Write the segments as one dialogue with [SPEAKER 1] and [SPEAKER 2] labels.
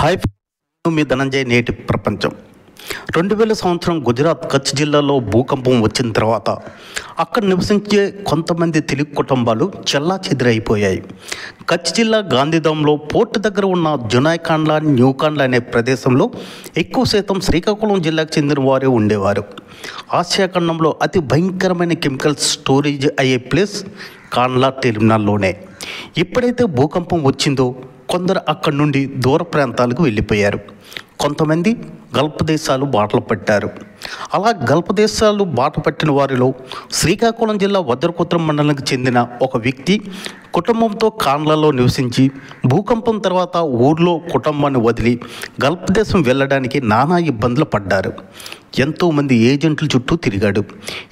[SPEAKER 1] Hi, మీ ధనంజయ్. నేటి ప్రపంచం. 2000 సంవత్సరం గుజరాత్ కచ్ జిల్లాలో భూకంపం వచ్చిన తర్వాత అక్కడ నివసించే కొంతమంది తెలుగు కుటుంబాలు చెల్లాచెదురైపోయాయి. కచ్ జిల్లా గాంధీధాంలో పోర్టు దగ్గర ఉన్న జునాయ్ కాండ్లా, న్యూ కాండ్లా అనే ప్రదేశంలో ఎక్కువ శాతం శ్రీకాకుళం జిల్లాకు చెందిన వారే ఉండేవారు. ఆసియా ఖండంలో అతి భయంకరమైన కెమికల్ స్టోరేజ్ అయ్యే ప్లేస్ కాండ్లా టెర్మినల్లోనే. ఎప్పుడైతే భూకంపం వచ్చిందో కొందరు అక్కడి నుండి దూర ప్రాంతాలకు వెళ్ళిపోయారు. కొంతమంది గల్ఫ్ దేశాలు బాటలు పట్టారు. అలా గల్ఫ్ దేశాలు బాట పట్టిన వారిలో శ్రీకాకుళం జిల్లా వజ్రకుత్రం మండలానికి చెందిన ఒక వ్యక్తి కుటుంబంతో కాండ్లాలో నివసించి భూకంపం తర్వాత ఊర్లో కుటుంబాన్ని వదిలి గల్ఫ్ దేశం వెళ్ళడానికి నానా ఇబ్బందులు పడ్డారు. ఎంతోమంది ఏజెంట్ల చుట్టూ తిరిగాడు.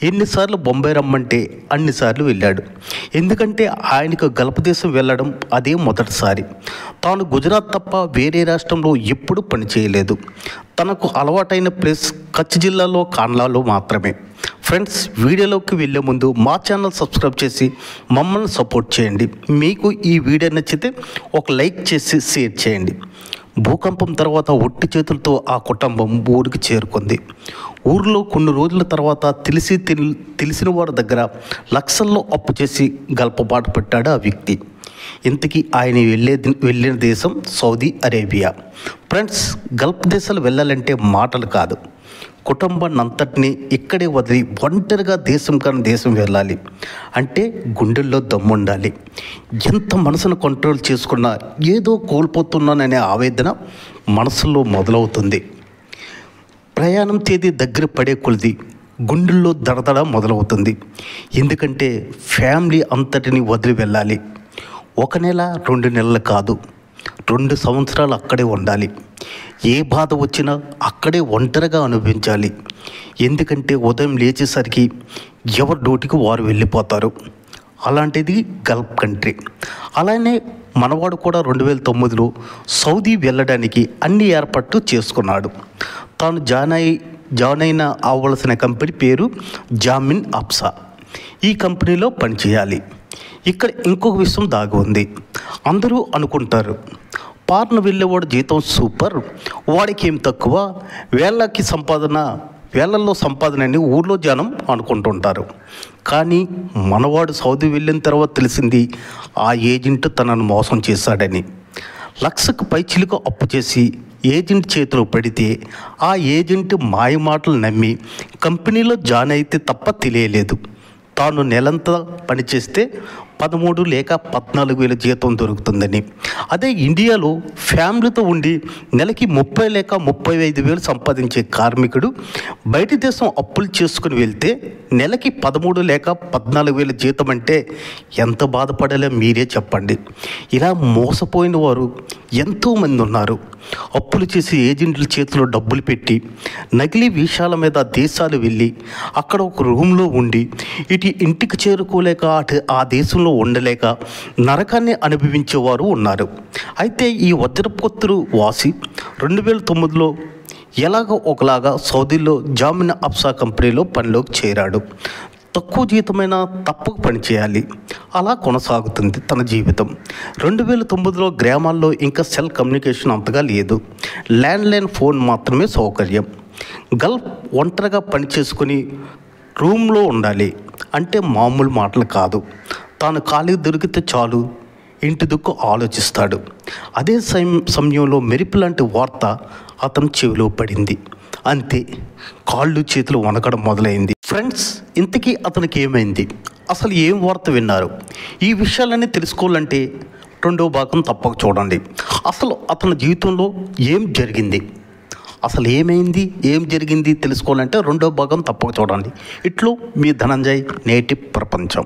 [SPEAKER 1] ఎన్నిసార్లు బొంబాయి రమ్మంటే అన్నిసార్లు వెళ్ళాడు. ఎందుకంటే ఆయనకు గల్ఫ్ దేశం వెళ్ళడం అదే మొదటిసారి. తాను గుజరాత్ తప్ప వేరే రాష్ట్రంలో ఎప్పుడూ పనిచేయలేదు. తనకు అలవాటైన ప్లేస్ కచ్ జిల్లాలో కాండ్లాలో మాత్రమే. ఫ్రెండ్స్, వీడియోలోకి వెళ్ళే ముందు మా ఛానల్ సబ్స్క్రైబ్ చేసి మమ్మల్ని సపోర్ట్ చేయండి. మీకు ఈ వీడియో నచ్చితే ఒక లైక్ చేసి షేర్ చేయండి. భూకంపం తర్వాత ఒట్టి చేతులతో ఆ కుటుంబం ఊరికి చేరుకుంది. ఊరిలో కొన్ని రోజుల తర్వాత తెలిసిన వారి దగ్గర లక్షల్లో అప్పు చేసి గల్పబాటు పెట్టాడు ఆ వ్యక్తి. ఇంతకీ ఆయన వెళ్ళిన దేశం సౌదీ అరేబియా. ఫ్రెండ్స్, గల్ఫ్ దేశాలు వెళ్ళాలంటే మాటలు కాదు, కుటుంబాన్ని అంతటినీ ఇక్కడే వదిలి ఒంటరిగా దేశం కానీ దేశం వెళ్ళాలి అంటే గుండెల్లో దమ్ముండాలి. ఎంత మనసును కంట్రోల్ చేసుకున్నా ఏదో కోల్పోతున్నాననే ఆవేదన మనసులో మొదలవుతుంది. ప్రయాణం తేదీ దగ్గర పడే కొలిది గుండెల్లో దడదడ మొదలవుతుంది. ఎందుకంటే ఫ్యామిలీ అంతటిని వదిలి వెళ్ళాలి. 1 నెల 2 నెలలు కాదు, 2 సంవత్సరాలు అక్కడే ఉండాలి. ఏ బాధ వచ్చినా అక్కడే ఒంటరిగా అనుభవించాలి. ఎందుకంటే ఉదయం లేచేసరికి ఎవరి డ్యూటీకి వారు వెళ్ళిపోతారు. అలాంటిది గల్ఫ్ కంట్రీ. అలానే మనవాడు కూడా 2009లో సౌదీ వెళ్ళడానికి అన్ని ఏర్పాట్లు చేసుకున్నాడు. తాను జాయిన్ అయిన అవ్వాల్సిన కంపెనీ పేరు జామిన్ అప్సా. ఈ కంపెనీలో పనిచేయాలి. ఇక్కడ ఇంకొక విషయం దాగి ఉంది. అందరూ అనుకుంటారు పార్ను వెళ్ళేవాడు జీతం సూపర్, వాడికి ఏం తక్కువ, వేళ్ళల్లో సంపాదన అని ఊర్లో జనం అనుకుంటుంటారు. కానీ మనవాడు సౌదీ వెళ్ళిన తర్వాత తెలిసింది ఆ ఏజెంట్ తనను మోసం చేశాడని. లక్షకు పైచిలుకు అప్పు చేసి ఏజెంట్ చేతిలో పడితే ఆ ఏజెంట్ మాయమాటలు నమ్మి కంపెనీలో జాయిన్ అయితే తప్ప తెలియలేదు తాను నెలంతా పనిచేస్తే 13 లేక 14,000 జీతం దొరుకుతుందని. అదే ఇండియాలో ఫ్యామిలీతో ఉండి నెలకి 30 లేక 35,000 సంపాదించే కార్మికుడు బయటి దేశం అప్పులు చేసుకుని వెళ్తే నెలకి 13 లేక 14,000 జీతం అంటే ఎంత బాధపడాలో మీరే చెప్పండి. ఇలా మోసపోయిన వారు ఎంతోమంది ఉన్నారు. అప్పులు చేసి ఏజెంట్ల చేతిలో డబ్బులు పెట్టి నకిలీ వీసాల మీద దేశాలు వెళ్ళి అక్కడ ఒక రూమ్లో ఉండి ఇటు ఇంటికి చేరుకోలేక అటు ఆ దేశంలో ఉండలేక నరకాన్ని అనుభవించేవారు ఉన్నారు. అయితే ఈ వజ్రపుత్రు వాసి 2009లో ఎలాగో ఒకలాగా సౌదీలో జామిన్ అప్సా కంపెనీలో పనిలోకి చేరాడు. తక్కువ జీతమైనా తప్పక పనిచేయాలి. అలా కొనసాగుతుంది తన జీవితం. 2009లో గ్రామాల్లో ఇంకా సెల్ కమ్యూనికేషన్ అంతగా లేదు. ల్యాండ్లైన్ ఫోన్ మాత్రమే సౌకర్యం. గల్ఫ్ ఒంటరిగా పనిచేసుకుని రూమ్లో ఉండాలి అంటే మామూలు మాటలు కాదు. తాను ఖాళీ దొరికితే చాలు ఇంటి దుక్కు ఆలోచిస్తాడు. అదే సమయంలో మెరుపు లాంటి వార్త అతని చెవిలో పడింది. అంతే, కాళ్ళు చేతులు వణకడం మొదలైంది. ఫ్రెండ్స్, ఇంతకీ అతనికి ఏమైంది, అసలు ఏం వార్త విన్నారు? ఈ విషయాలన్నీ తెలుసుకోవాలంటే 2వ భాగం తప్పక చూడండి. అసలు అతని జీవితంలో ఏం జరిగింది, అసలు ఏం జరిగింది తెలుసుకోవాలంటే 2వ భాగం తప్పక చూడండి. ఇట్లు మీ ధనంజయ్. నేటి ప్రపంచం.